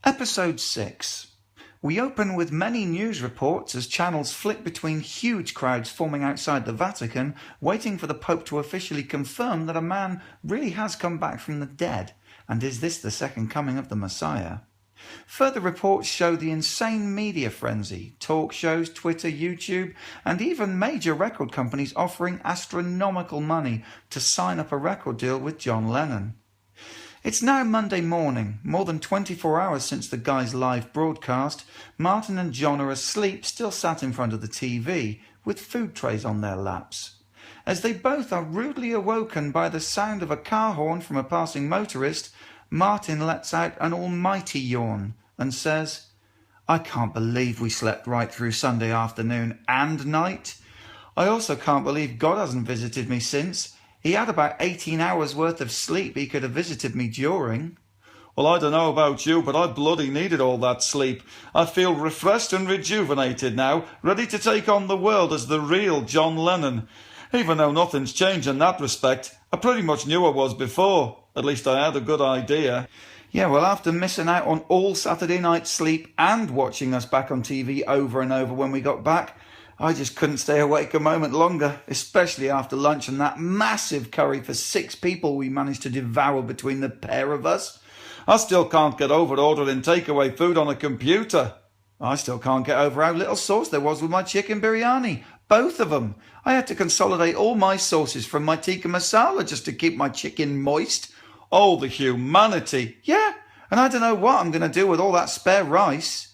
Episode 6. We open with many news reports as channels flick between huge crowds forming outside the Vatican, waiting for the Pope to officially confirm that a man really has come back from the dead, and is this the second coming of the Messiah? Further reports show the insane media frenzy, talk shows, Twitter, YouTube, and even major record companies offering astronomical money to sign up a record deal with John Lennon. It's now Monday morning, more than 24 hours since the guy's live broadcast. Martin and John are asleep, still sat in front of the TV, with food trays on their laps. As they both are rudely awoken by the sound of a car horn from a passing motorist, Martin lets out an almighty yawn and says, "I can't believe we slept right through Sunday afternoon and night. I also can't believe God hasn't visited me since. He had about 18 hours worth of sleep he could have visited me during." "Well, I don't know about you, but I bloody needed all that sleep. I feel refreshed and rejuvenated now, ready to take on the world as the real John Lennon. Even though nothing's changed in that respect, I pretty much knew I was before. At least I had a good idea." Yeah, well, after missing out on all Saturday night sleep and watching us back on TV over and over when we got back, I just couldn't stay awake a moment longer, especially after lunch and that massive curry for 6 people we managed to devour between the pair of us. I still can't get over ordering takeaway food on a computer. I still can't get over how little sauce there was with my chicken biryani. Both of them. I had to consolidate all my sauces from my tikka masala just to keep my chicken moist. Oh, the humanity. Yeah, and I don't know what I'm going to do with all that spare rice.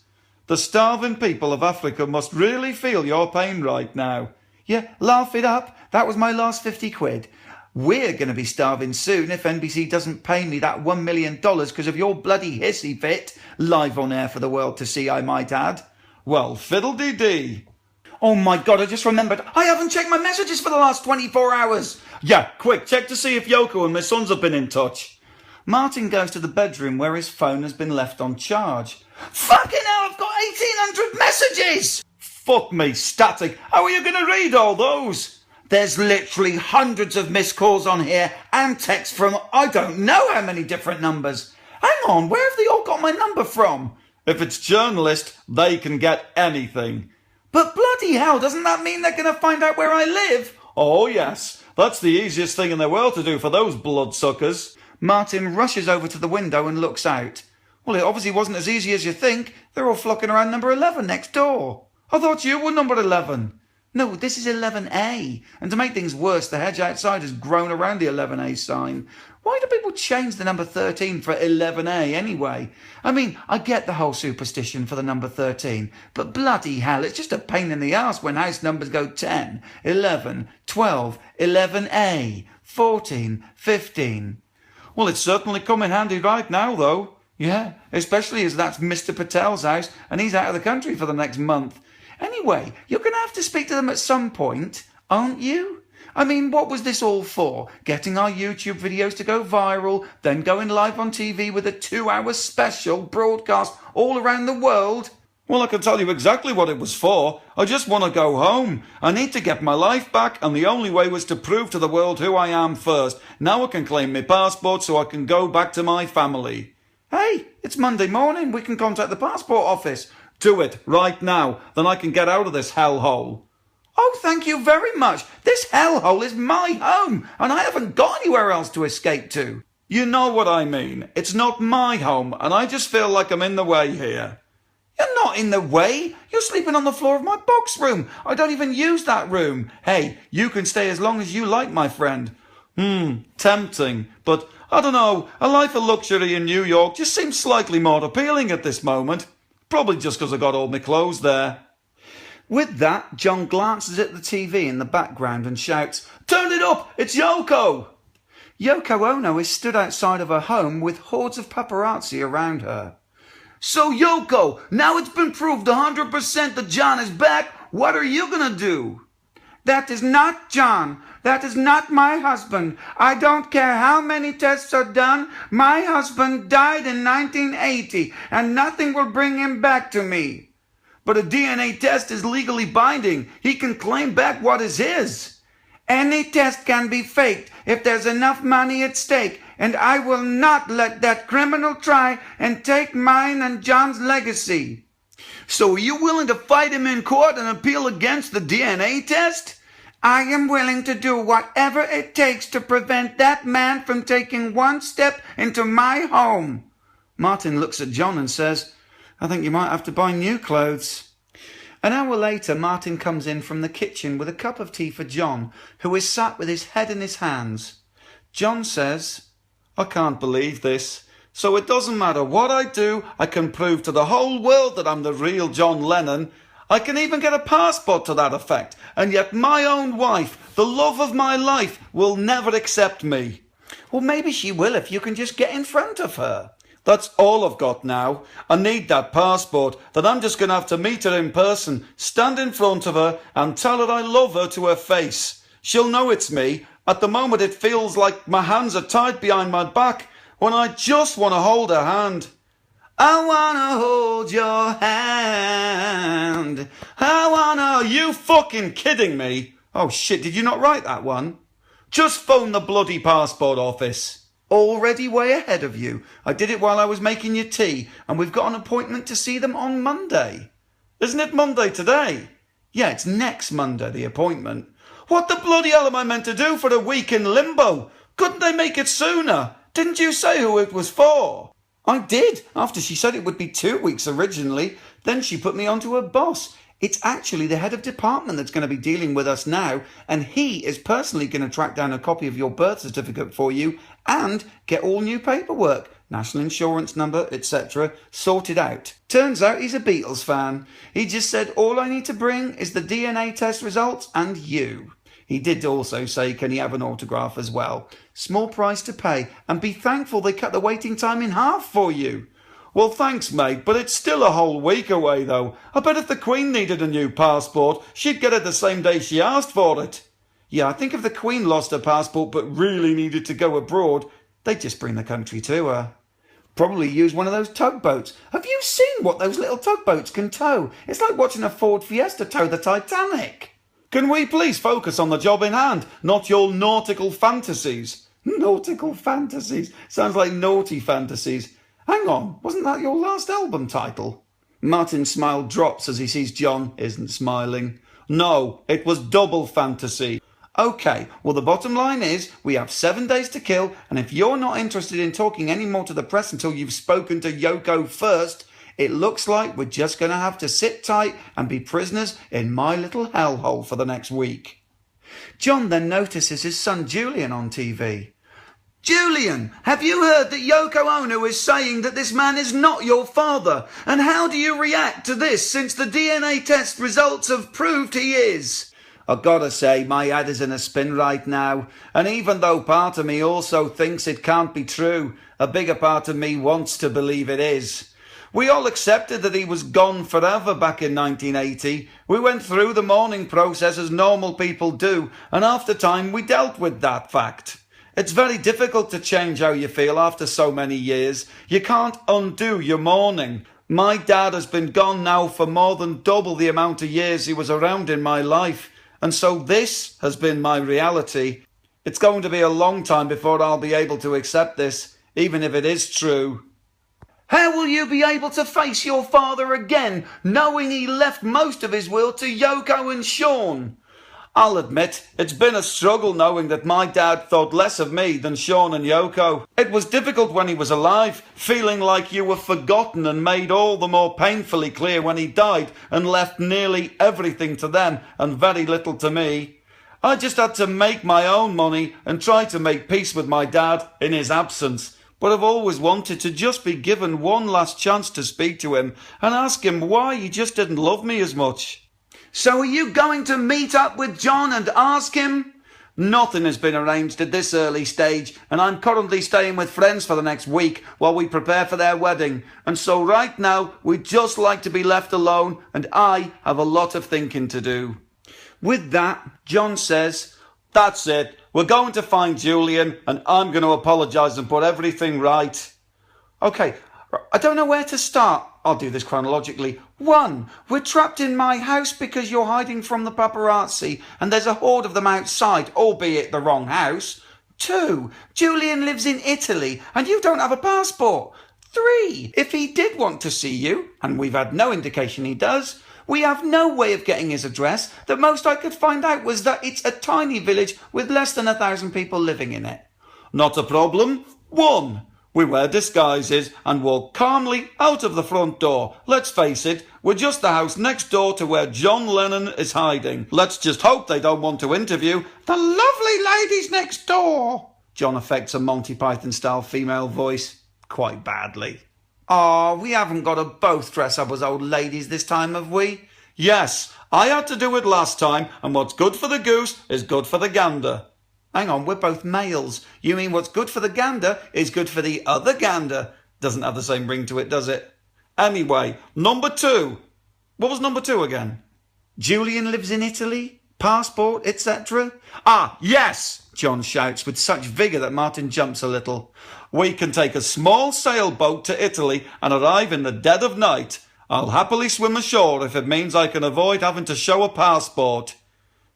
The starving people of Africa must really feel your pain right now. Yeah, laugh it up. That was my last 50 quid. We're going to be starving soon if NBC doesn't pay me that $1 million because of your bloody hissy fit, live on air for the world to see, I might add. Well, fiddle-dee-dee. Oh my God, I just remembered. I haven't checked my messages for the last 24 hours. Yeah, quick, check to see if Yoko and my sons have been in touch. Martin goes to the bedroom where his phone has been left on charge. Fucking hell, I've got 1,800 messages! Fuck me, static. How are you going to read all those? There's literally hundreds of missed calls on here and texts from I don't know how many different numbers. Hang on, where have they all got my number from? If it's journalist, they can get anything. But bloody hell, doesn't that mean they're going to find out where I live? Oh yes, that's the easiest thing in the world to do for those bloodsuckers. Martin rushes over to the window and looks out. Well, it obviously wasn't as easy as you think. They're all flocking around number 11 next door. I thought you were number 11. No, this is 11A. And to make things worse, the hedge outside has grown around the 11A sign. Why do people change the number 13 for 11A anyway? I mean, I get the whole superstition for the number 13, but bloody hell, it's just a pain in the arse when house numbers go 10, 11, 12, 11A, 14, 15. Well, it's certainly come in handy right now, though. Yeah, especially as that's Mr. Patel's house and he's out of the country for the next month. Anyway, you're going to have to speak to them at some point, aren't you? I mean, what was this all for? Getting our YouTube videos to go viral, then going live on TV with a 2-hour special broadcast all around the world? Well, I can tell you exactly what it was for. I just want to go home. I need to get my life back, and the only way was to prove to the world who I am first. Now I can claim my passport so I can go back to my family. Hey, it's Monday morning. We can contact the passport office. Do it right now. Then I can get out of this hellhole. Oh, thank you very much. This hellhole is my home, and I haven't got anywhere else to escape to. You know what I mean. It's not my home, and I just feel like I'm in the way here. You're not in the way. You're sleeping on the floor of my box room. I don't even use that room. Hey, you can stay as long as you like, my friend. Tempting. But, I don't know, a life of luxury in New York just seems slightly more appealing at this moment. Probably just because I got all my clothes there. With that, John glances at the TV in the background and shouts, "Turn it up! It's Yoko!" Yoko Ono is stood outside of her home with hordes of paparazzi around her. "So Yoko, now it's been proved 100% that John is back. What are you gonna do?" That is not John. That is not my husband. I don't care how many tests are done. My husband died in 1980 and nothing will bring him back to me. But a DNA test is legally binding. He can claim back what is his. Any test can be faked if there's enough money at stake. and I will not let that criminal try and take mine and John's legacy. So are you willing to fight him in court and appeal against the DNA test? I am willing to do whatever it takes to prevent that man from taking one step into my home. Martin looks at John and says, I think you might have to buy new clothes. An hour later, Martin comes in from the kitchen with a cup of tea for John, who is sat with his head in his hands. John says, I can't believe this. So it doesn't matter what I do, I can prove to the whole world that I'm the real John Lennon. I can even get a passport to that effect, and yet my own wife, the love of my life, will never accept me. Well, maybe she will if you can just get in front of her. That's all I've got now. I need that passport, that I'm just going to have to meet her in person, stand in front of her and tell her I love her to her face. She'll know it's me. At the moment it feels like my hands are tied behind my back when I just want to hold her hand. I wanna hold your hand. Are you fucking kidding me? Oh shit, did you not write that one? Just phone the bloody passport office. Already way ahead of you. I did it while I was making your tea, and we've got an appointment to see them on Monday. Isn't it Monday today? Yeah, it's next Monday, the appointment. What the bloody hell am I meant to do for a week in limbo? Couldn't they make it sooner? Didn't you say who it was for? I did, after she said it would be 2 weeks originally. Then she put me onto her boss. It's actually the head of department that's going to be dealing with us now, and he is personally going to track down a copy of your birth certificate for you and get all new paperwork, national insurance number, etc., sorted out. Turns out he's a Beatles fan. He just said all I need to bring is the DNA test results and you. He did also say, can he have an autograph as well? Small price to pay, and be thankful they cut the waiting time in half for you. Well, thanks, mate, but it's still a whole week away, though. I bet if the Queen needed a new passport, she'd get it the same day she asked for it. Yeah, I think if the Queen lost her passport but really needed to go abroad, they'd just bring the country to her. Probably use one of those tugboats. Have you seen what those little tugboats can tow? It's like watching a Ford Fiesta tow the Titanic. Can we please focus on the job in hand, not your nautical fantasies? Nautical fantasies? Sounds like naughty fantasies. Hang on, wasn't that your last album title? Martin's smile drops as he sees John isn't smiling. No, it was Double Fantasy. OK, well the bottom line is we have 7 days to kill, and if you're not interested in talking any more to the press until you've spoken to Yoko first, it looks like we're just going to have to sit tight and be prisoners in my little hellhole for the next week. John then notices his son Julian on TV. Julian, have you heard that Yoko Ono is saying that this man is not your father? And how do you react to this since the DNA test results have proved he is? I've got to say, my head is in a spin right now. And even though part of me also thinks it can't be true, a bigger part of me wants to believe it is. We all accepted that he was gone forever back in 1980. We went through the mourning process as normal people do, and after time we dealt with that fact. It's very difficult to change how you feel after so many years. You can't undo your mourning. My dad has been gone now for more than double the amount of years he was around in my life, and so this has been my reality. It's going to be a long time before I'll be able to accept this, even if it is true. How will you be able to face your father again, knowing he left most of his will to Yoko and Sean? I'll admit, it's been a struggle knowing that my dad thought less of me than Sean and Yoko. It was difficult when he was alive, feeling like you were forgotten, and made all the more painfully clear when he died and left nearly everything to them and very little to me. I just had to make my own money and try to make peace with my dad in his absence. But I've always wanted to just be given one last chance to speak to him and ask him why he just didn't love me as much. So are you going to meet up with John and ask him? Nothing has been arranged at this early stage, and I'm currently staying with friends for the next week while we prepare for their wedding. And so right now, we'd just like to be left alone, and I have a lot of thinking to do. With that, John says, that's it. We're going to find Julian, and I'm going to apologise and put everything right. OK, I don't know where to start. I'll do this chronologically. 1. We're trapped in my house because you're hiding from the paparazzi, and there's a horde of them outside, albeit the wrong house. 2. Julian lives in Italy and you don't have a passport. 3. If he did want to see you, and we've had no indication he does, we have no way of getting his address. The most I could find out was that it's a tiny village with less than 1,000 people living in it. Not a problem. 1. We wear disguises and walk calmly out of the front door. Let's face it, we're just the house next door to where John Lennon is hiding. Let's just hope they don't want to interview the lovely ladies next door. John affects a Monty Python-style female voice quite badly. We haven't got to both dress up as old ladies this time, have we? Yes, I had to do it last time, and what's good for the goose is good for the gander. Hang on, we're both males. You mean what's good for the gander is good for the other gander? Doesn't have the same ring to it, does it? Anyway, number 2. What was number 2 again? Julian lives in Italy? Passport, etc.? Yes! John shouts with such vigour that Martin jumps a little. We can take a small sailboat to Italy and arrive in the dead of night. I'll happily swim ashore if it means I can avoid having to show a passport.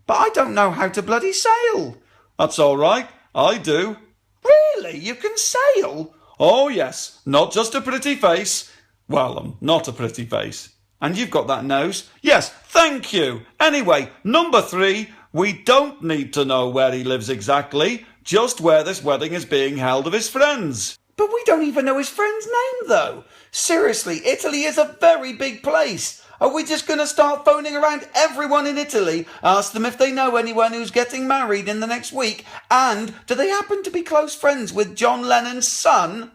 But I don't know how to bloody sail. That's all right, I do. Really? You can sail? Oh yes, not just a pretty face. Well, I'm not a pretty face. And you've got that nose. Yes, thank you. Anyway, number 3, we don't need to know where he lives exactly, just where this wedding is being held of his friends. But we don't even know his friend's name, though. Seriously, Italy is a very big place. Are we just going to start phoning around everyone in Italy, ask them if they know anyone who's getting married in the next week, and do they happen to be close friends with John Lennon's son?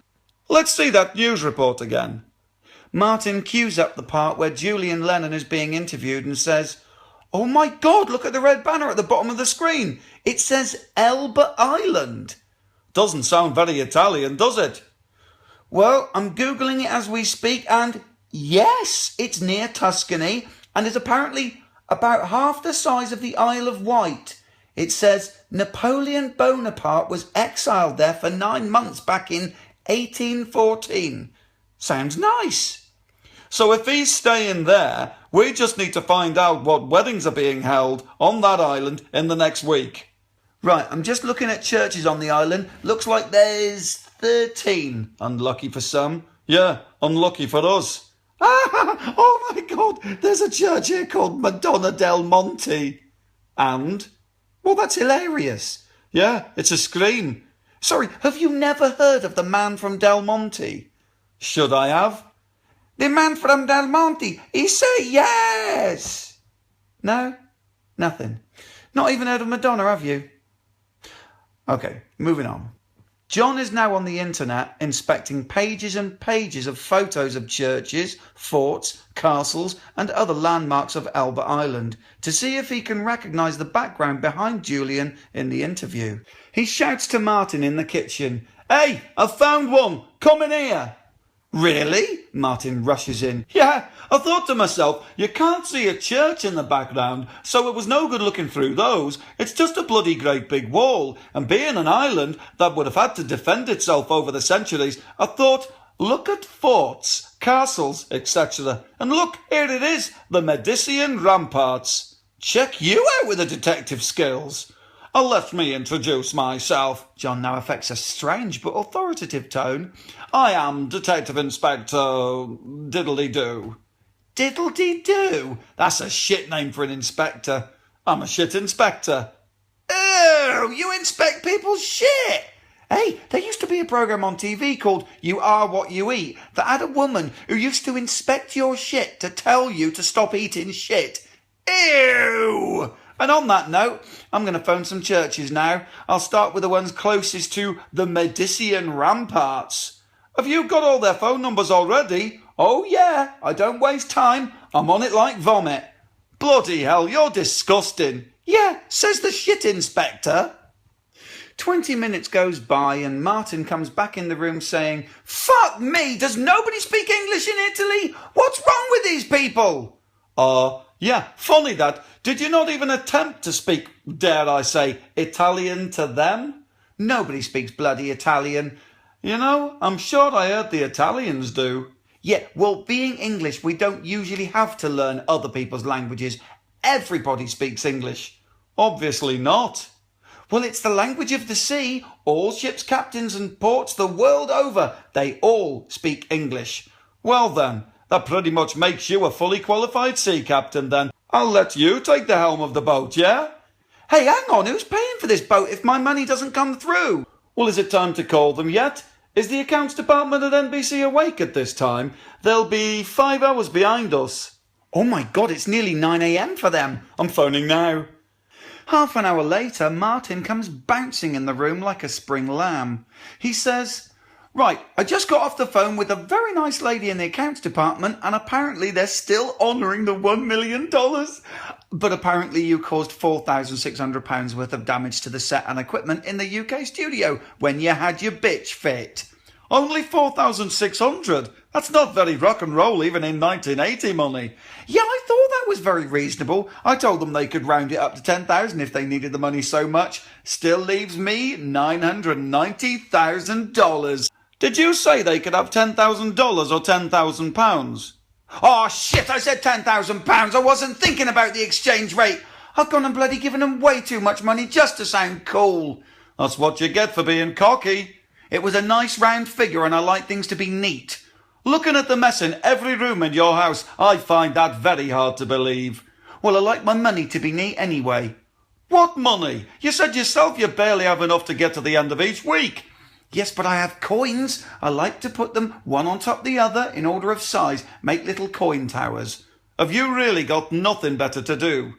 Let's see that news report again. Martin cues up the part where Julian Lennon is being interviewed and says, "Oh my God, look at the red banner at the bottom of the screen. It says Elba Island." Doesn't sound very Italian, does it? Well, I'm Googling it as we speak, and yes, it's near Tuscany and is apparently about half the size of the Isle of Wight. It says Napoleon Bonaparte was exiled there for 9 months back in 1814. Sounds nice. So if he's staying there, we just need to find out what weddings are being held on that island in the next week. Right, I'm just looking at churches on the island. Looks like there's 13. Unlucky for some. Yeah, unlucky for us. Oh my God, there's a church here called Madonna del Monte. And? Well, that's hilarious. Yeah, it's a scream. Sorry, have you never heard of the man from Del Monte? Should I have? The man from Del Monte, he say yes. No? Nothing. Not even heard of Madonna, have you? Okay, moving on. John is now on the internet inspecting pages and pages of photos of churches, forts, castles and other landmarks of Elba Island to see if he can recognise the background behind Julian in the interview. He shouts to Martin in the kitchen, "Hey, I've found one! Come in here!" "Really?" Martin rushes in. "Yeah, I thought to myself, you can't see a church in the background, so it was no good looking through those. It's just a bloody great big wall, and being an island that would have had to defend itself over the centuries, I thought, look at forts, castles, etc. And look, here it is, the Medicean ramparts. Check you out with the detective skills. Let me introduce myself." John now affects a strange but authoritative tone. "I am Detective Inspector Diddledy-Doo." Diddledy-Doo? That's a shit name for an inspector. I'm a shit inspector. Ew, you inspect people's shit! Hey, there used to be a programme on TV called You Are What You Eat that had a woman who used to inspect your shit to tell you to stop eating shit. Ew! And on that note, I'm going to phone some churches now. I'll start with the ones closest to the Medicean ramparts. Have you got all their phone numbers already? Oh yeah, I don't waste time. I'm on it like vomit. Bloody hell, you're disgusting. Yeah, says the shit inspector. 20 minutes goes by and Martin comes back in the room saying, "Fuck me, does nobody speak English in Italy? What's wrong with these people?" Yeah, funny that. Did you not even attempt to speak, dare I say, Italian to them? Nobody speaks bloody Italian. You know, I'm sure I heard the Italians do. Yeah, well, being English, we don't usually have to learn other people's languages. Everybody speaks English. Obviously not. Well, it's the language of the sea. All ships' captains and ports the world over, they all speak English. Well then, that pretty much makes you a fully qualified sea captain then. I'll let you take the helm of the boat, yeah? Hey, hang on, who's paying for this boat if my money doesn't come through? Well, is it time to call them yet? Is the accounts department at NBC awake at this time? They'll be 5 hours behind us. Oh my God, it's nearly 9 a.m. for them. I'm phoning now. Half an hour later, Martin comes bouncing in the room like a spring lamb. He says, "Right, I just got off the phone with a very nice lady in the accounts department, and apparently they're still honouring the $1 million. But apparently you caused £4,600 worth of damage to the set and equipment in the UK studio when you had your bitch fit." Only 4,600? That's not very rock and roll even in 1980 money. Yeah, I thought that was very reasonable. I told them they could round it up to 10,000 if they needed the money so much. Still leaves me $990,000. Did you say they could have $10,000 or £10,000? Oh shit, I said £10,000. I wasn't thinking about the exchange rate. I've gone and bloody given them way too much money just to sound cool. That's what you get for being cocky. It was a nice round figure and I like things to be neat. Looking at the mess in every room in your house, I find that very hard to believe. Well, I like my money to be neat anyway. What money? You said yourself you barely have enough to get to the end of each week. Yes, but I have coins. I like to put them one on top of the other in order of size, make little coin towers. Have you really got nothing better to do?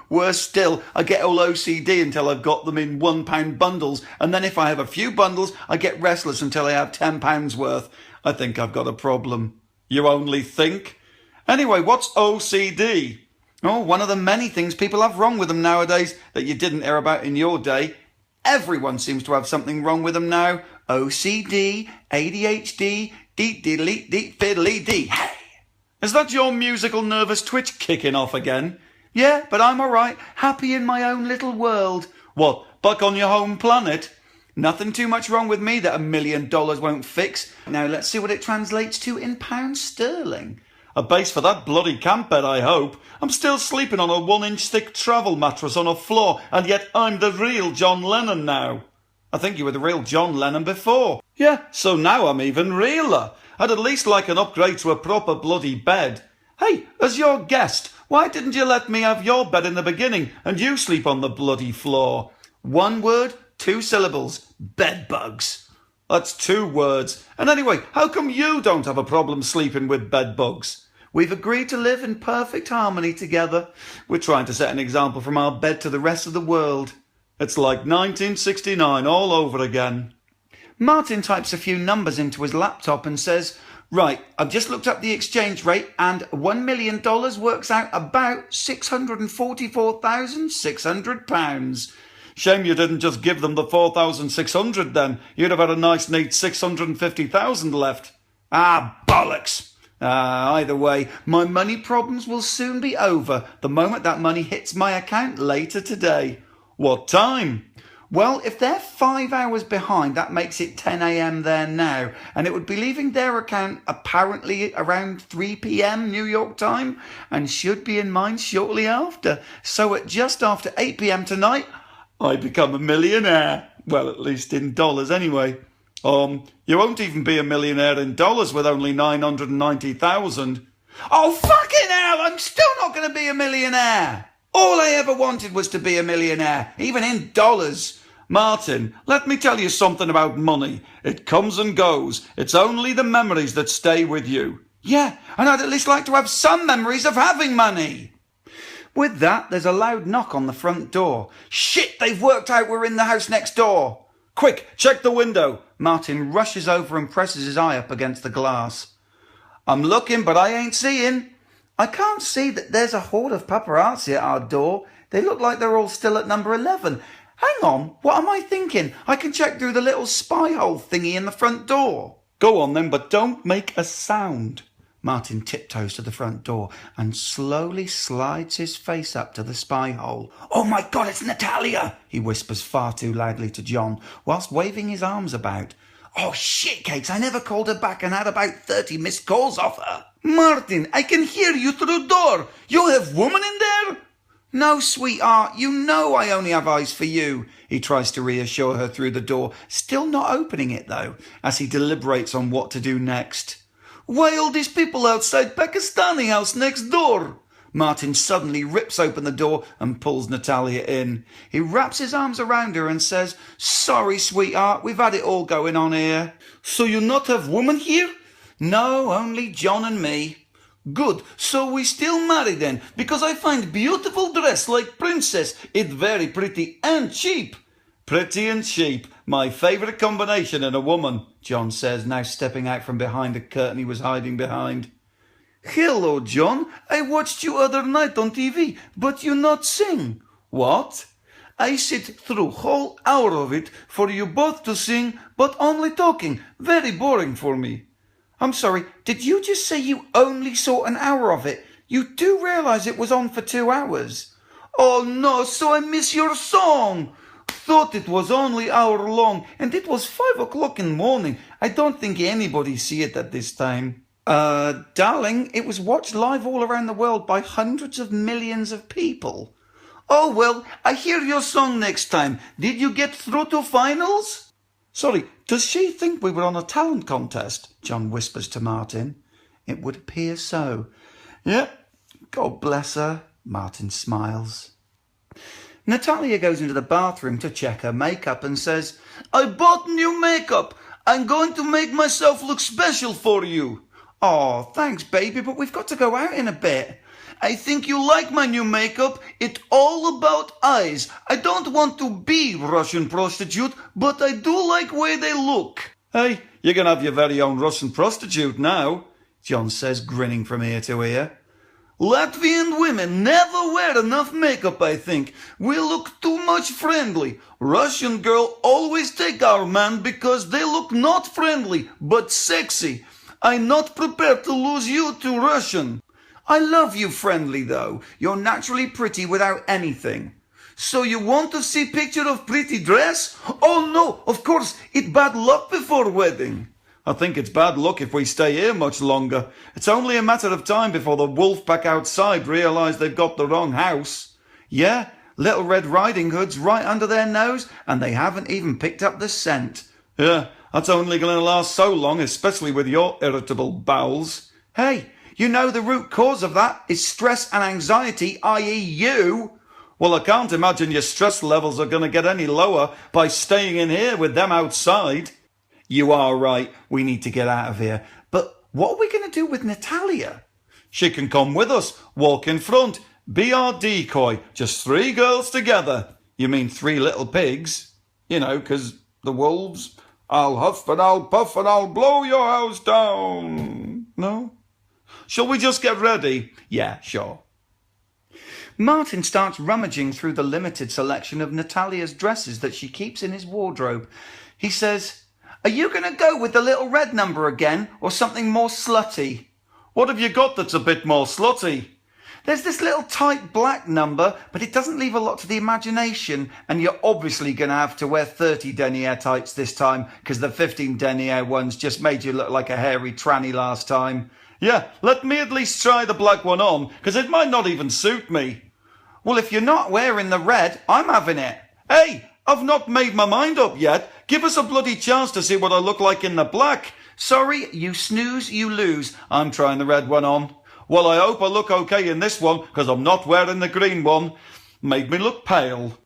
Worse still, I get all OCD until I've got them in £1 bundles, and then if I have a few bundles, I get restless until I have £10 worth. I think I've got a problem. You only think? Anyway, what's OCD? Oh, one of the many things people have wrong with them nowadays that you didn't hear about in your day. Everyone seems to have something wrong with them now. OCD, ADHD, deet diddly deet fiddly dee. Hey! Is that your musical nervous twitch kicking off again? Yeah, but I'm all right, happy in my own little world. What, back on your home planet? Nothing too much wrong with me that $1 million won't fix. Now let's see what it translates to in pounds sterling. A base for that bloody camp bed, I hope. I'm still sleeping on a 1-inch thick travel mattress on a floor, and yet I'm the real John Lennon now. I think you were the real John Lennon before. Yeah, so now I'm even realer. I'd at least like an upgrade to a proper bloody bed. Hey, as your guest, why didn't you let me have your bed in the beginning and you sleep on the bloody floor? 1 word, 2 syllables. Bed bugs. That's 2 words. And anyway, how come you don't have a problem sleeping with bed bugs? We've agreed to live in perfect harmony together. We're trying to set an example from our bed to the rest of the world. It's like 1969 all over again. Martin types a few numbers into his laptop and says, "Right, I've just looked up the exchange rate and $1 million works out about £644,600. Shame you didn't just give them the 4,600 then. You'd have had a nice neat 650,000 left. Ah, bollocks. Either way, my money problems will soon be over the moment that money hits my account later today. What time? Well, if they're 5 hours behind, that makes it 10 a.m. there now, and it would be leaving their account apparently around 3 p.m. New York time, and should be in mine shortly after. So at just after 8 p.m. tonight, I become a millionaire. Well, at least in dollars anyway. You won't even be a millionaire in dollars with only 990,000. Oh, fucking hell, I'm still not going to be a millionaire. All I ever wanted was to be a millionaire, even in dollars. Martin, let me tell you something about money. It comes and goes. It's only the memories that stay with you. Yeah, and I'd at least like to have some memories of having money. With that, there's a loud knock on the front door. Shit, they've worked out we're in the house next door. Quick, check the window. Martin rushes over and presses his eye up against the glass. I'm looking, but I ain't seeing. I can't see that there's a horde of paparazzi at our door. They look like they're all still at number 11. Hang on, what am I thinking? I can check through the little spy hole thingy in the front door. Go on then, but don't make a sound. Martin tiptoes to the front door and slowly slides his face up to the spy hole. Oh my God, it's Natalia, he whispers far too loudly to John, whilst waving his arms about. Oh shit cakes, I never called her back and had about 30 missed calls off her. Martin, I can hear you through the door. You have woman in there? No, sweetheart, you know I only have eyes for you. He tries to reassure her through the door, still not opening it though, as he deliberates on what to do next. Why all these people outside Pakistani house next door? Martin suddenly rips open the door and pulls Natalia in. He wraps his arms around her and says, Sorry, sweetheart, we've had it all going on here. So you not have woman here? No, only John and me. Good, so we still married then, because I find beautiful dress like princess, it very pretty and cheap. Pretty and cheap, my favourite combination in a woman, John says, now stepping out from behind the curtain he was hiding behind. Hello, John. I watched you other night on TV, but you not sing. What? I sit through whole hour of it for you both to sing, but only talking. Very boring for me. I'm sorry, did you just say you only saw an hour of it? You do realise it was on for 2 hours? Oh no, so I miss your song. Thought it was only hour long, and it was 5 o'clock in the morning. I don't think anybody see it at this time. Darling, it was watched live all around the world by hundreds of millions of people. Oh well, I hear your song next time. Did you get through to finals? Sorry, does she think we were on a talent contest? John whispers to Martin. It would appear so. Yeah, God bless her. Martin smiles. Natalia goes into the bathroom to check her makeup and says, I bought new makeup. I'm going to make myself look special for you. Oh, thanks, baby, but we've got to go out in a bit. I think you like my new makeup. It's all about eyes. I don't want to be Russian prostitute, but I do like way they look. Hey, you can have your very own Russian prostitute now, John says, grinning from ear to ear. Latvian women never wear enough makeup, I think. We look too much friendly. Russian girl always take our man because they look not friendly, but sexy. I'm not prepared to lose you to Russian. I love you friendly, though. You're naturally pretty without anything. So you want to see picture of pretty dress? Oh no, of course, it's bad luck before wedding. I think it's bad luck if we stay here much longer. It's only a matter of time before the wolf pack outside realise they've got the wrong house. Yeah, Little Red Riding Hood's right under their nose, and they haven't even picked up the scent. Yeah, that's only going to last so long, especially with your irritable bowels. Hey, you know the root cause of that is stress and anxiety, i.e. you. Well, I can't imagine your stress levels are going to get any lower by staying in here with them outside. You are right, we need to get out of here. But what are we going to do with Natalia? She can come with us, walk in front, be our decoy, just 3 girls together. You mean 3 little pigs? You know, 'cause the wolves... I'll huff and I'll puff and I'll blow your house down. No? Shall we just get ready? Yeah, sure. Martin starts rummaging through the limited selection of Natalia's dresses that she keeps in his wardrobe. He says, Are you going to go with the little red number again, or something more slutty? What have you got that's a bit more slutty? There's this little tight black number, but it doesn't leave a lot to the imagination, and you're obviously going to have to wear 30 denier tights this time, because the 15 denier ones just made you look like a hairy tranny last time. Yeah, let me at least try the black one on, because it might not even suit me. Well, if you're not wearing the red, I'm having it. Hey, I've not made my mind up yet. Give us a bloody chance to see what I look like in the black. Sorry, you snooze, you lose. I'm trying the red one on. Well, I hope I look okay in this one, because I'm not wearing the green one. Made me look pale.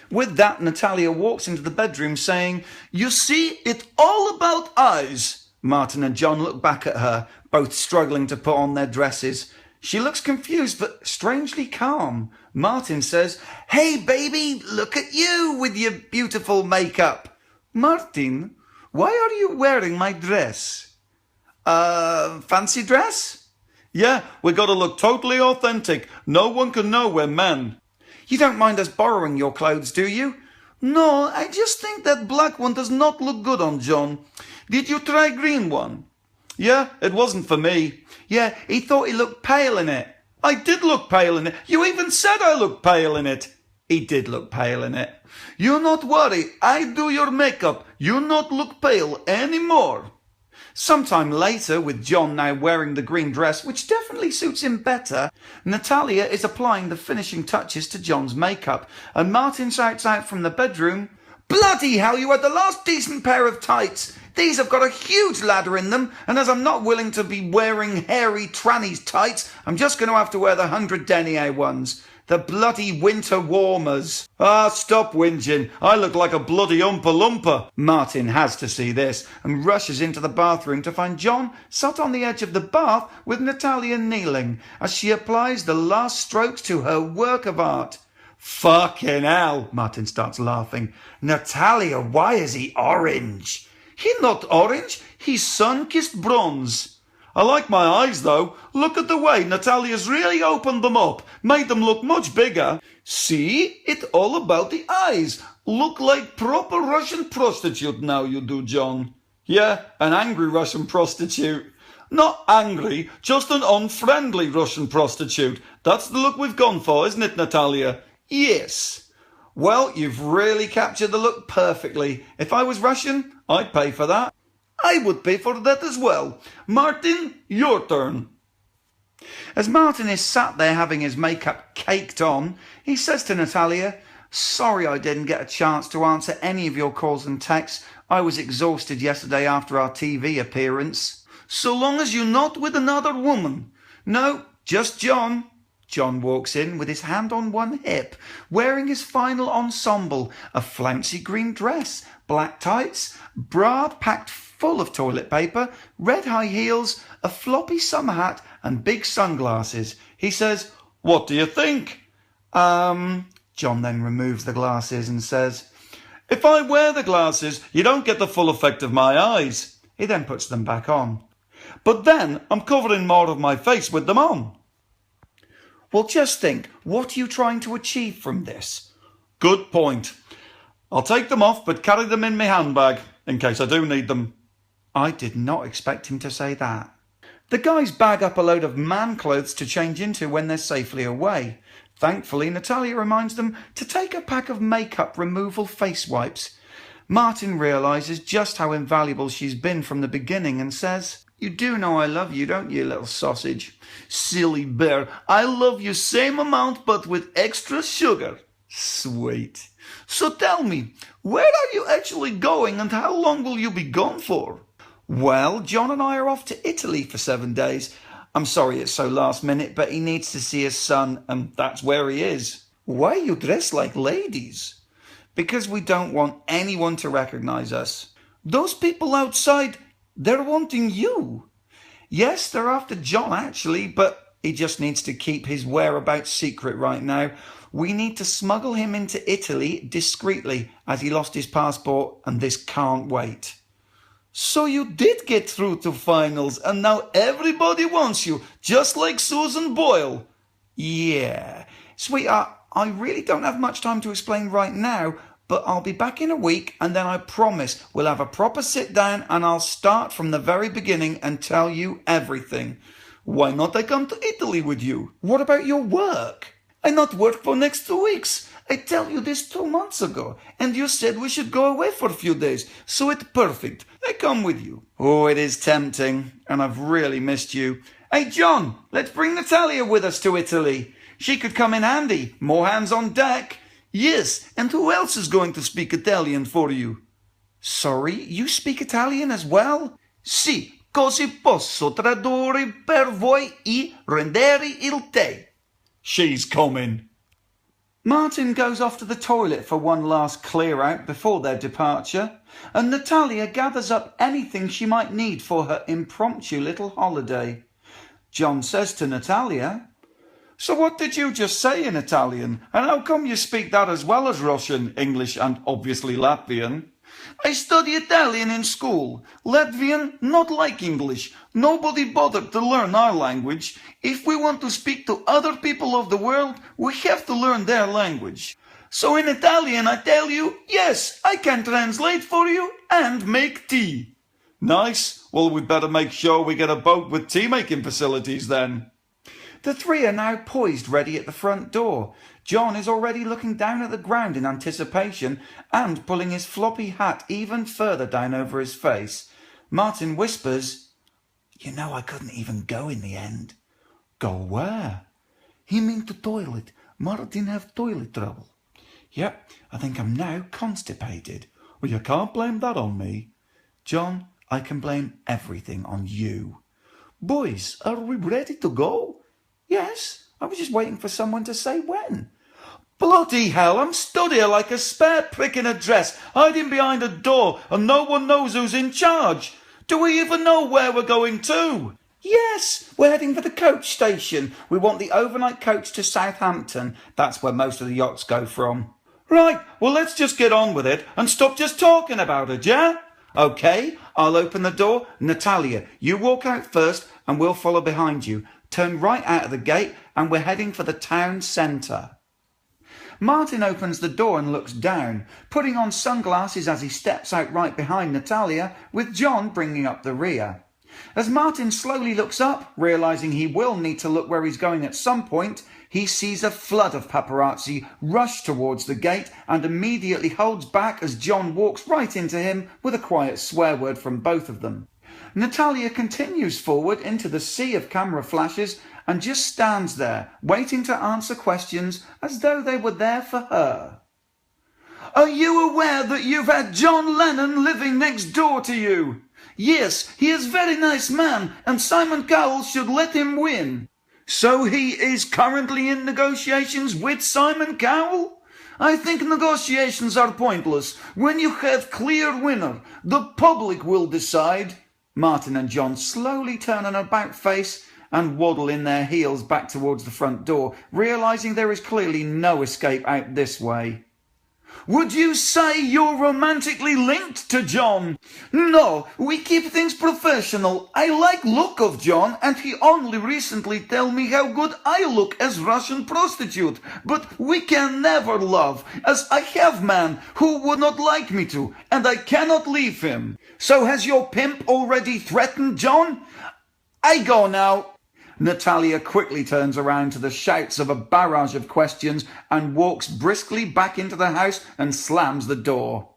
With that, Natalia walks into the bedroom saying, You see, it's all about eyes. Martin and John look back at her, both struggling to put on their dresses. She looks confused, but strangely calm. Martin says, Hey, baby, look at you with your beautiful makeup. Martin, why are you wearing my dress? Fancy dress? Yeah, we got to look totally authentic. No one can know we're men. You don't mind us borrowing your clothes, do you? No, I just think that black one does not look good on John. Did you try green one? Yeah, it wasn't for me. Yeah, he thought he looked pale in it. I did look pale in it. You even said I looked pale in it. He did look pale in it. You not worry, I do your makeup. You not look pale anymore. Sometime later, with John now wearing the green dress, which definitely suits him better, Natalia is applying the finishing touches to John's makeup, and Martin shouts out from the bedroom, "Bloody hell, you had the last decent pair of tights! These have got a huge ladder in them, and as I'm not willing to be wearing hairy trannies tights, I'm just going to have to wear the 100 denier ones. The bloody winter warmers." Ah, stop whinging. I look like a bloody Oompa Loompa. Martin has to see this and rushes into the bathroom to find John sat on the edge of the bath with Natalia kneeling as she applies the last strokes to her work of art. Fucking hell. Martin starts laughing. "Natalia, why is he orange?" "He's not orange. He's sun-kissed bronze. I like my eyes, though. Look at the way Natalia's really opened them up, made them look much bigger. See? It's all about the eyes. Look like proper Russian prostitute now you do, John." "Yeah, an angry Russian prostitute." "Not angry, just an unfriendly Russian prostitute. That's the look we've gone for, isn't it, Natalia?" "Yes." "Well, you've really captured the look perfectly. If I was Russian, I'd pay for that." "I would pay for that as well. Martin, your turn." As Martin is sat there having his makeup caked on, he says to Natalia, "Sorry I didn't get a chance to answer any of your calls and texts. I was exhausted yesterday after our TV appearance." "So long as you're not with another woman." "No, just John." John walks in with his hand on one hip, wearing his final ensemble, a flouncy green dress, black tights, bra packed full of toilet paper, red high heels, a floppy summer hat, and big sunglasses. He says, "What do you think?" John then removes the glasses and says, "If I wear the glasses, you don't get the full effect of my eyes." He then puts them back on. "But then I'm covering more of my face with them on." "Well, just think, what are you trying to achieve from this?" "Good point. I'll take them off, but carry them in my handbag, in case I do need them." I did not expect him to say that. The guys bag up a load of man clothes to change into when they're safely away. Thankfully, Natalia reminds them to take a pack of makeup removal face wipes. Martin realises just how invaluable she's been from the beginning and says, "You do know I love you, don't you, little sausage?" "Silly bear, I love you same amount but with extra sugar." "Sweet." "So tell me, where are you actually going and how long will you be gone for?" "Well, John and I are off to Italy for 7 days. I'm sorry it's so last minute, but he needs to see his son, and that's where he is." "Why you dress like ladies?" "Because we don't want anyone to recognise us." "Those people outside, they're wanting you." "Yes, they're after John actually, but he just needs to keep his whereabouts secret right now. We need to smuggle him into Italy discreetly, as he lost his passport, and this can't wait." "So you did get through to finals, and now everybody wants you, just like Susan Boyle." "Yeah. Sweetheart, I really don't have much time to explain right now, but I'll be back in a week, and then I promise we'll have a proper sit down and I'll start from the very beginning and tell you everything." "Why not I come to Italy with you?" "What about your work?" "I not work for next 2 weeks. I tell you this 2 months ago, and you said we should go away for a few days, so it's perfect. I come with you." "Oh, it is tempting, and I've really missed you. Hey, John, let's bring Natalia with us to Italy. She could come in handy. More hands on deck." "Yes, and who else is going to speak Italian for you?" "Sorry, you speak Italian as well?" "Sì, così posso tradurre per voi e rendere il tè." "She's coming." Martin goes off to the toilet for one last clear out before their departure, and Natalia gathers up anything she might need for her impromptu little holiday. John says to Natalia, "So what did you just say in Italian? And how come you speak that as well as Russian, English, and obviously Latvian?" "I study Italian in school. Latvian, not like English. Nobody bothered to learn our language. If we want to speak to other people of the world, we have to learn their language. So in Italian, I tell you, yes, I can translate for you and make tea." "Nice. Well, we'd better make sure we get a boat with tea-making facilities then." The three are now poised ready at the front door. John is already looking down at the ground in anticipation and pulling his floppy hat even further down over his face. Martin whispers, "You know I couldn't even go in the end." Go where? "He mean to toilet. Martin have toilet trouble." Yep, I think I'm now constipated. Well, you can't blame that on me. "John, I can blame everything on you." Boys, are we ready to go? "Yes, I was just waiting for someone to say when." Bloody hell, I'm stood here like a spare prick in a dress, hiding behind a door, and no one knows who's in charge. Do we even know where we're going to? "Yes, we're heading for the coach station. We want the overnight coach to Southampton. That's where most of the yachts go from." Right, well, let's just get on with it and stop just talking about it, yeah? "Okay, I'll open the door. Natalia, you walk out first and we'll follow behind you. Turn right out of the gate and we're heading for the town centre." Martin opens the door and looks down, putting on sunglasses as he steps out right behind Natalia, with John bringing up the rear. As Martin slowly looks up, realising he will need to look where he's going at some point, he sees a flood of paparazzi rush towards the gate and immediately holds back as John walks right into him with a quiet swear word from both of them. Natalia continues forward into the sea of camera flashes and just stands there, waiting to answer questions as though they were there for her. "Are you aware that you've had John Lennon living next door to you?" "Yes, he is very nice man, and Simon Cowell should let him win." "So he is currently in negotiations with Simon Cowell?" "I think negotiations are pointless. When you have clear winner, the public will decide." Martin and John slowly turn an about face and waddle in their heels back towards the front door, realising there is clearly no escape out this way. "Would you say you're romantically linked to John?" "No, we keep things professional. I like look of John, and he only recently tell me how good I look as Russian prostitute. But we can never love, as I have man who would not like me to, and I cannot leave him." "So has your pimp already threatened John?" "I go now." Natalia quickly turns around to the shouts of a barrage of questions and walks briskly back into the house and slams the door.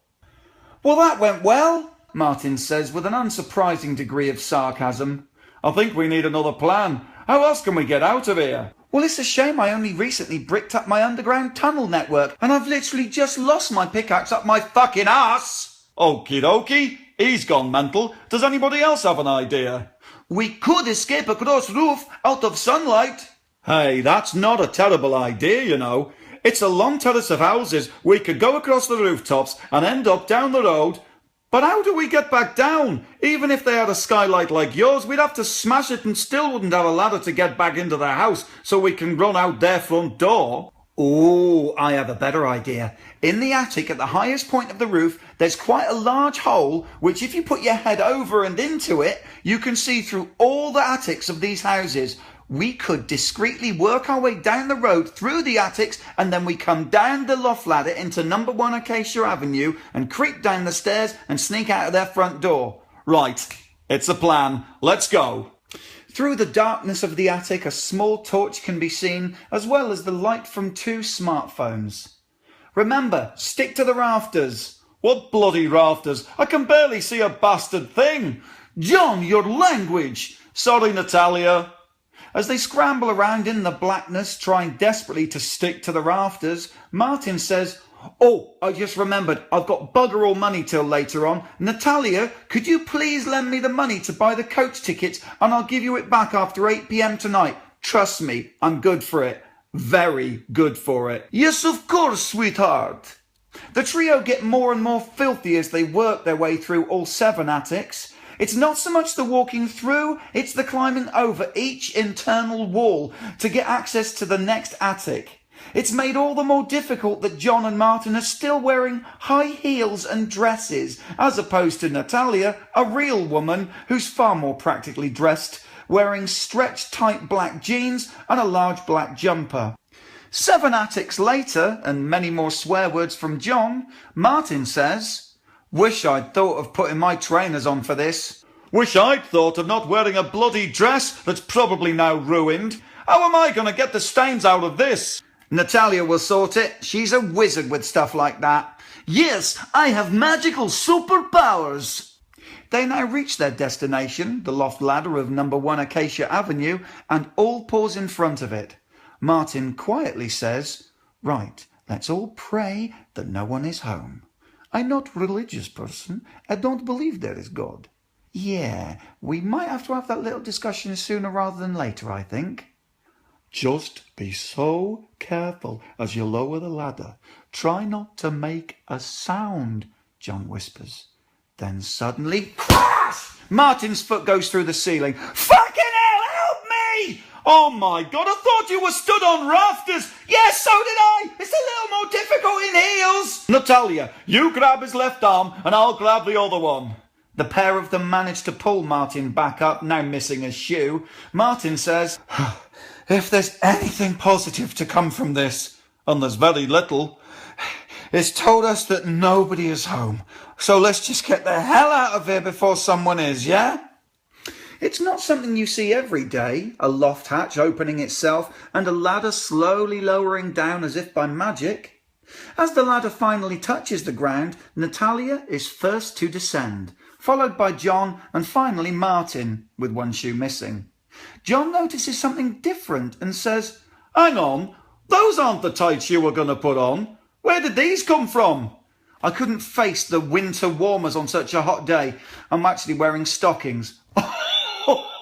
"Well, that went well," Martin says with an unsurprising degree of sarcasm. "I think we need another plan. How else can we get out of here?" "Well, it's a shame I only recently bricked up my underground tunnel network and I've literally just lost my pickaxe up my fucking ass." "Okie dokie, he's gone mental. Does anybody else have an idea?" "We could escape across roof out of sunlight." "Hey, that's not a terrible idea, you know. It's a long terrace of houses. We could go across the rooftops and end up down the road. But how do we get back down? Even if they had a skylight like yours, we'd have to smash it and still wouldn't have a ladder to get back into the house so we can run out their front door." "Oh, I have a better idea. In the attic at the highest point of the roof, there's quite a large hole, which if you put your head over and into it, you can see through all the attics of these houses. We could discreetly work our way down the road through the attics, and then we come down the loft ladder into number 1 Acacia Avenue and creep down the stairs and sneak out of their front door." "Right, it's a plan. Let's go." Through the darkness of the attic, a small torch can be seen, as well as the light from 2 smartphones. "Remember, stick to the rafters." "What bloody rafters? I can barely see a bastard thing." "John, your language!" "Sorry, Natalia." As they scramble around in the blackness, trying desperately to stick to the rafters, Martin says, "Oh, I just remembered, I've got bugger all money till later on. Natalia, could you please lend me the money to buy the coach tickets and I'll give you it back after 8 p.m. tonight. Trust me, I'm good for it. Very good for it." "Yes, of course, sweetheart." The trio get more and more filthy as they work their way through all 7 attics. It's not so much the walking through, it's the climbing over each internal wall to get access to the next attic. It's made all the more difficult that John and Martin are still wearing high heels and dresses, as opposed to Natalia, a real woman who's far more practically dressed, wearing stretched tight black jeans and a large black jumper. 7 attics later, and many more swear words from John, Martin says, "Wish I'd thought of putting my trainers on for this. Wish I'd thought of not wearing a bloody dress that's probably now ruined. How am I going to get the stains out of this?" "Natalia will sort it. She's a wizard with stuff like that." "Yes, I have magical superpowers." They now reach their destination, the loft ladder of number 1 Acacia Avenue, and all pause in front of it. Martin quietly says, "Right, let's all pray that no one is home. I'm not a religious person. I don't believe there is God. Yeah, we might have to have that little discussion sooner rather than later, I think." "Just be so careful as you lower the ladder. Try not to make a sound," John whispers. Then suddenly, crash! Martin's foot goes through the ceiling. "Fucking hell, help me!" Oh my God, I thought you were stood on rafters. Yes, so did I. It's a little more difficult in heels. Natalia, you grab his left arm and I'll grab the other one. The pair of them manage to pull Martin back up, now missing a shoe. Martin says, "If there's anything positive to come from this," and there's very little, "it's told us that nobody is home. So let's just get the hell out of here before someone is, yeah?" It's not something you see every day, a loft hatch opening itself and a ladder slowly lowering down as if by magic. As the ladder finally touches the ground, Natalia is first to descend, followed by John and finally Martin, with one shoe missing. John notices something different and says, "Hang on, those aren't the tights you were going to put on. Where did these come from?" "I couldn't face the winter warmers on such a hot day. I'm actually wearing stockings."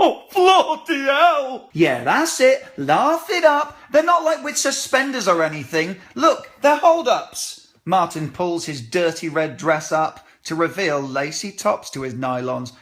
Oh, bloody hell! "Yeah, that's it. Laugh it up. They're not like with suspenders or anything. Look, they're hold-ups." Martin pulls his dirty red dress up to reveal lacy tops to his nylons.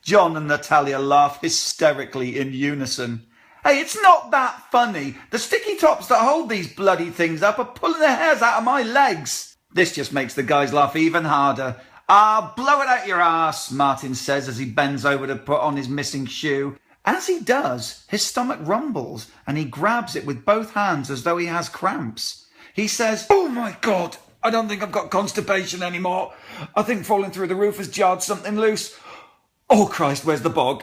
John and Natalia laugh hysterically in unison. "Hey, it's not that funny. The sticky tops that hold these bloody things up are pulling the hairs out of my legs." This just makes the guys laugh even harder. "Ah, blow it out your arse," Martin says as he bends over to put on his missing shoe. As he does, his stomach rumbles and he grabs it with both hands as though he has cramps. He says, "Oh my God, I don't think I've got constipation anymore. I think falling through the roof has jarred something loose. Oh Christ, where's the bog?"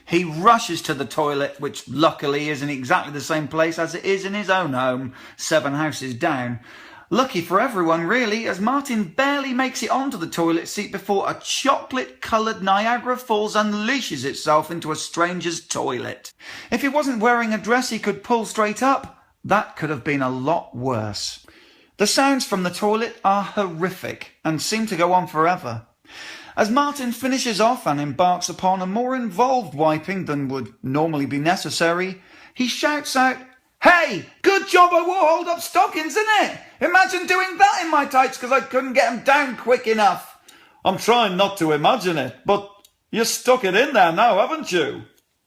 He rushes to the toilet, which luckily is in exactly the same place as it is in his own home, 7 houses down. Lucky for everyone, really, as Martin barely makes it onto the toilet seat before a chocolate-coloured Niagara Falls unleashes itself into a stranger's toilet. If he wasn't wearing a dress he could pull straight up, that could have been a lot worse. The sounds from the toilet are horrific and seem to go on forever. As Martin finishes off and embarks upon a more involved wiping than would normally be necessary, he shouts out, "Hey, good job I wore hold-up stockings, innit? Imagine doing that in my tights because I couldn't get them down quick enough." "I'm trying not to imagine it, but you stuck it in there now, haven't you?"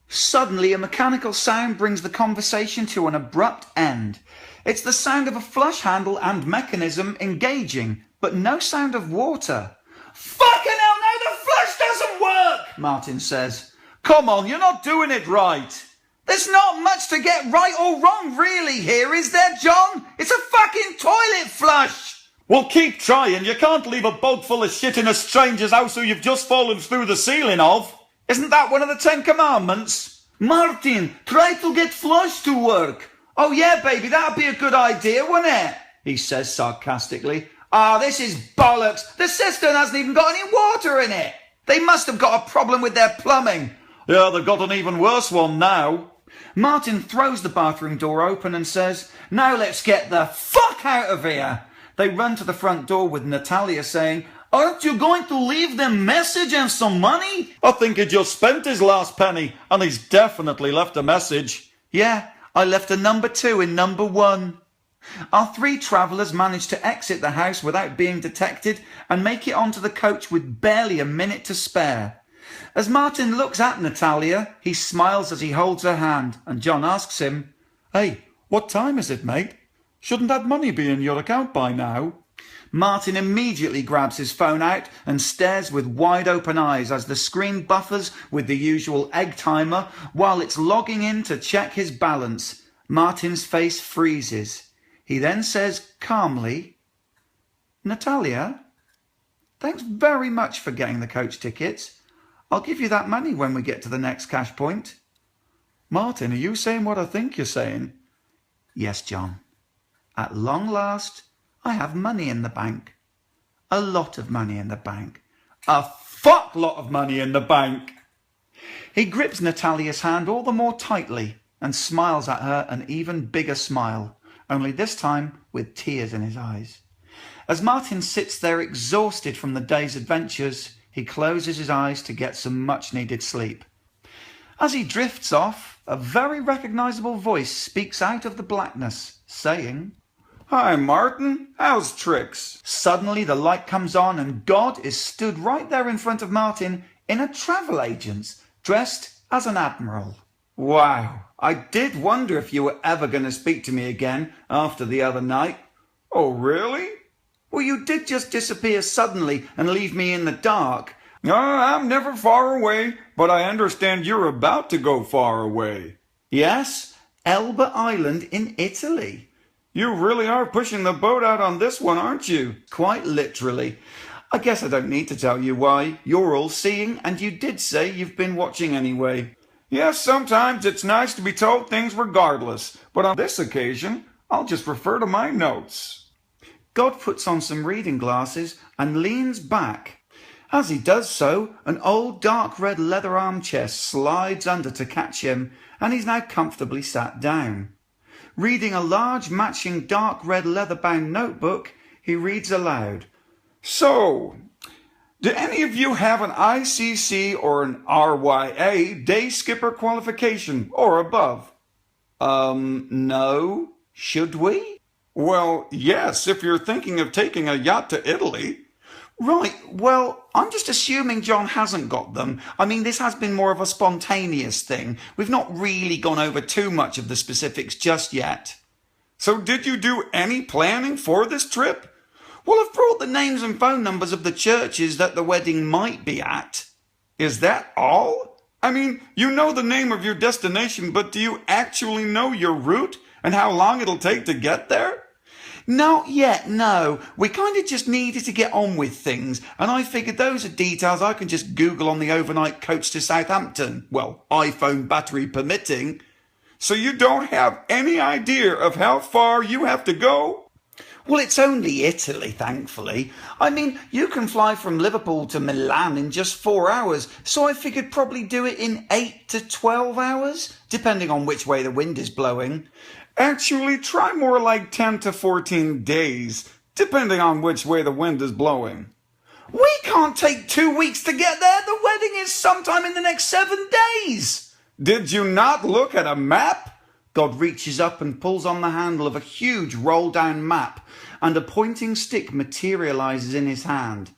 Suddenly, a mechanical sound brings the conversation to an abrupt end. It's the sound of a flush handle and mechanism engaging, but no sound of water. "Fucking hell, now the flush doesn't work," Martin says. "Come on, you're not doing it right." "There's not much to get right or wrong really here, is there, John? It's a fucking toilet flush." "Well, keep trying. You can't leave a boat full of shit in a stranger's house who you've just fallen through the ceiling of." "Isn't that one of the 10 Commandments?" "Martin, try to get flush to work." "Oh yeah, baby, that'd be a good idea, wouldn't it?" he says sarcastically. "Ah, this is bollocks. The cistern hasn't even got any water in it. They must have got a problem with their plumbing." "Yeah, they've got an even worse one now." Martin throws the bathroom door open and says, "Now let's get the fuck out of here." They run to the front door with Natalia saying, "Aren't you going to leave them a message and some money?" "I think he just spent his last penny, and he's definitely left a message." "Yeah, I left a number 2 in number 1. Our 3 travellers manage to exit the house without being detected and make it onto the coach with barely a minute to spare. As Martin looks at Natalia, he smiles as he holds her hand, and John asks him, "Hey, what time is it, mate? Shouldn't that money be in your account by now?" Martin immediately grabs his phone out and stares with wide open eyes as the screen buffers with the usual egg timer while it's logging in to check his balance. Martin's face freezes. He then says calmly, "Natalia, thanks very much for getting the coach tickets. I'll give you that money when we get to the next cash point." "Martin, are you saying what I think you're saying?" "Yes, John. At long last, I have money in the bank. A lot of money in the bank. A fuck lot of money in the bank. He grips Natalia's hand all the more tightly and smiles at her an even bigger smile, only this time with tears in his eyes. As Martin sits there exhausted from the day's adventures, he closes his eyes to get some much-needed sleep. As he drifts off, a very recognisable voice speaks out of the blackness, saying, "Hi, Martin. How's tricks?" Suddenly the light comes on and God is stood right there in front of Martin in a travel agent's, dressed as an admiral. Wow, I did wonder if you were ever going to speak to me again after the other night. Oh, really? Well, you did just disappear suddenly and leave me in the dark. I'm never far away, but I understand you're about to go far away. Yes, Elba Island in Italy. You really are pushing the boat out on this one, aren't you? Quite literally. I guess I don't need to tell you why. You're all seeing, and you did say you've been watching anyway. Yes, sometimes it's nice to be told things regardless, but on this occasion, I'll just refer to my notes. God puts on some reading glasses and leans back. As he does so, an old dark red leather armchair slides under to catch him, and he's now comfortably sat down. Reading a large matching dark red leather-bound notebook, he reads aloud. So, do any of you have an ICC or an RYA day skipper qualification or above? No. Should we? Well, yes, if you're thinking of taking a yacht to Italy. Right, well, I'm just assuming John hasn't got them. I mean, this has been more of a spontaneous thing. We've not really gone over too much of the specifics just yet. So did you do any planning for this trip? Well, I've brought the names and phone numbers of the churches that the wedding might be at. Is that all? I mean, you know the name of your destination, but do you actually know your route and how long it'll take to get there? Not yet, no. We kind of just needed to get on with things, and I figured those are details I can just Google on the overnight coach to Southampton. Well, iPhone battery permitting. So you don't have any idea of how far you have to go? Well, it's only Italy, thankfully. I mean, you can fly from Liverpool to Milan in just 4 hours, so I figured probably do it in 8 to 12 hours, depending on which way the wind is blowing. Actually, try more like 10 to 14 days, depending on which way the wind is blowing. We can't take 2 weeks to get there. The wedding is sometime in the next 7 days. Did you not look at a map? God reaches up and pulls on the handle of a huge roll-down map, and a pointing stick materializes in his hand.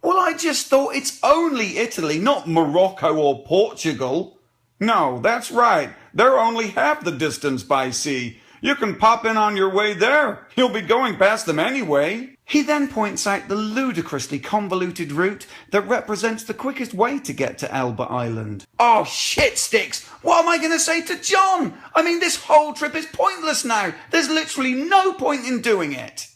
Well, I just thought it's only Italy, not Morocco or Portugal. No, that's right. They're only half the distance by sea. You can pop in on your way there. You'll be going past them anyway. He then points out the ludicrously convoluted route that represents the quickest way to get to Elba Island. Oh, shit sticks! What am I going to say to John? I mean, this whole trip is pointless now. There's literally no point in doing it.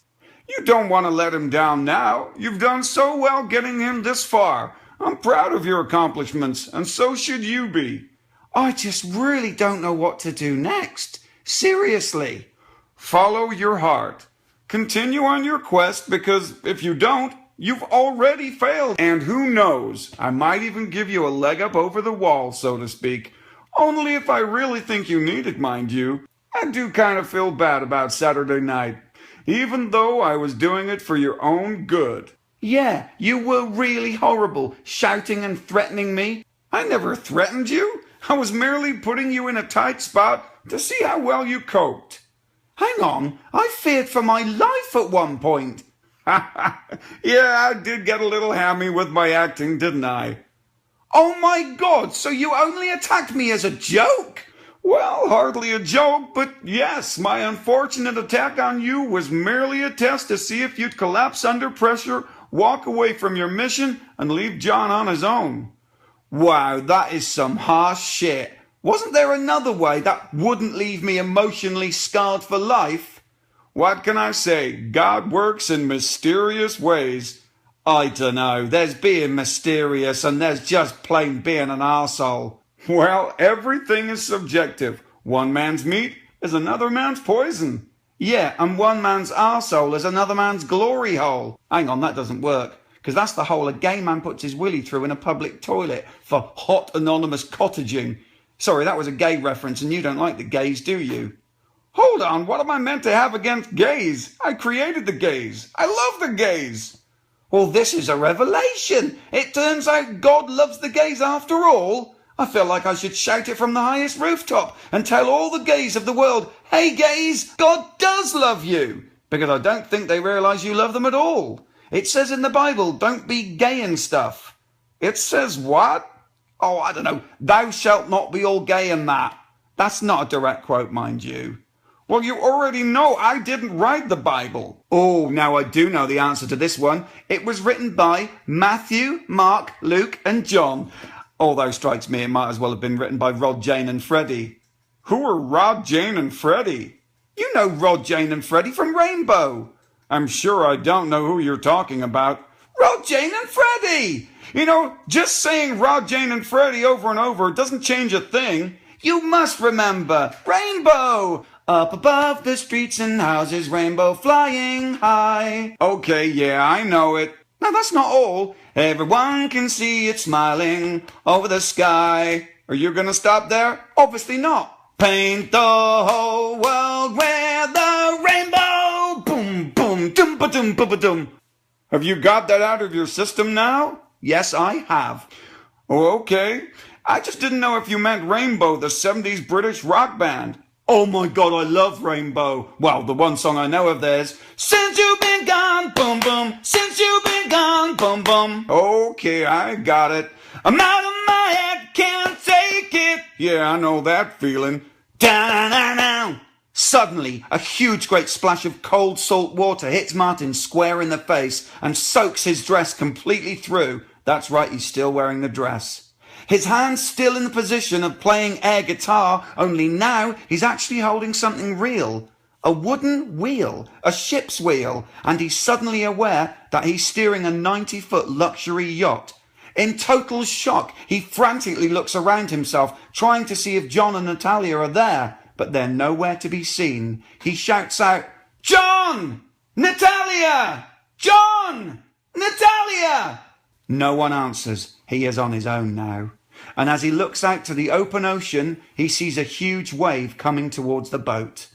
You don't want to let him down now. You've done so well getting him this far. I'm proud of your accomplishments, and so should you be. I just really don't know what to do next. Seriously. Follow your heart. Continue on your quest, because if you don't, you've already failed. And who knows, I might even give you a leg up over the wall, so to speak. Only if I really think you need it, mind you. I do kind of feel bad about Saturday night, even though I was doing it for your own good. Yeah, you were really horrible, shouting and threatening me. I never threatened you. I was merely putting you in a tight spot to see how well you coped. Hang on, I feared for my life at one point. Yeah, I did get a little hammy with my acting, didn't I? Oh my God, so you only attacked me as a joke? Well, hardly a joke, but yes, my unfortunate attack on you was merely a test to see if you'd collapse under pressure, walk away from your mission, and leave John on his own. Wow, that is some harsh shit. Wasn't there another way that wouldn't leave me emotionally scarred for life? What can I say? God works in mysterious ways. I dunno. There's being mysterious and there's just plain being an arsehole. Well, everything is subjective. One man's meat is another man's poison. Yeah, and one man's arsehole is another man's glory hole. Hang on, that doesn't work. Because that's the hole a gay man puts his willy through in a public toilet for hot anonymous cottaging. Sorry, that was a gay reference and you don't like the gays, do you? Hold on, what am I meant to have against gays? I created the gays. I love the gays. Well, this is a revelation. It turns out God loves the gays after all. I feel like I should shout it from the highest rooftop and tell all the gays of the world, hey gays, God does love you. Because I don't think they realise you love them at all. It says in the Bible, don't be gay and stuff. It says what? Oh, I don't know. Thou shalt not be all gay and that. That's not a direct quote, mind you. Well, you already know I didn't write the Bible. Oh, now I do know the answer to this one. It was written by Matthew, Mark, Luke and John. Although strikes me it might as well have been written by Rod, Jane and Freddie. Who are Rod, Jane and Freddie? You know Rod, Jane and Freddie from Rainbow. I'm sure I don't know who you're talking about. Rod, Jane and Freddie! You know, just saying Rod, Jane and Freddie over and over doesn't change a thing. You must remember Rainbow! Up above the streets and houses, rainbow flying high. Okay, yeah, I know it. No, that's not all. Everyone can see it smiling over the sky. Are you gonna stop there? Obviously not. Paint the whole world with the rainbow. Boom, boom, dum ba dum ba ba dum. Have you got that out of your system now? Yes, I have. Oh, okay. I just didn't know if you meant Rainbow, the 70s British rock band. Oh my God, I love Rainbow. Well, the one song I know of theirs. Since you've been gone, boom, boom. Since you've been gone, boom, boom. Okay, I got it. I'm out of my head, can't take it. Yeah, I know that feeling. Down. Suddenly, a huge great splash of cold salt water hits Martin square in the face and soaks his dress completely through. That's right, he's still wearing the dress. His hand's still in the position of playing air guitar, only now he's actually holding something real. A wooden wheel, a ship's wheel, and he's suddenly aware that he's steering a 90-foot luxury yacht. In total shock, he frantically looks around himself, trying to see if John and Natalia are there, but they're nowhere to be seen. He shouts out, John! Natalia! John! Natalia! No one answers. He is on his own now. And as he looks out to the open ocean, he sees a huge wave coming towards the boat.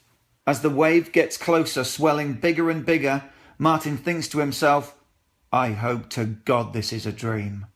As the wave gets closer, swelling bigger and bigger, Martin thinks to himself, I hope to God this is a dream.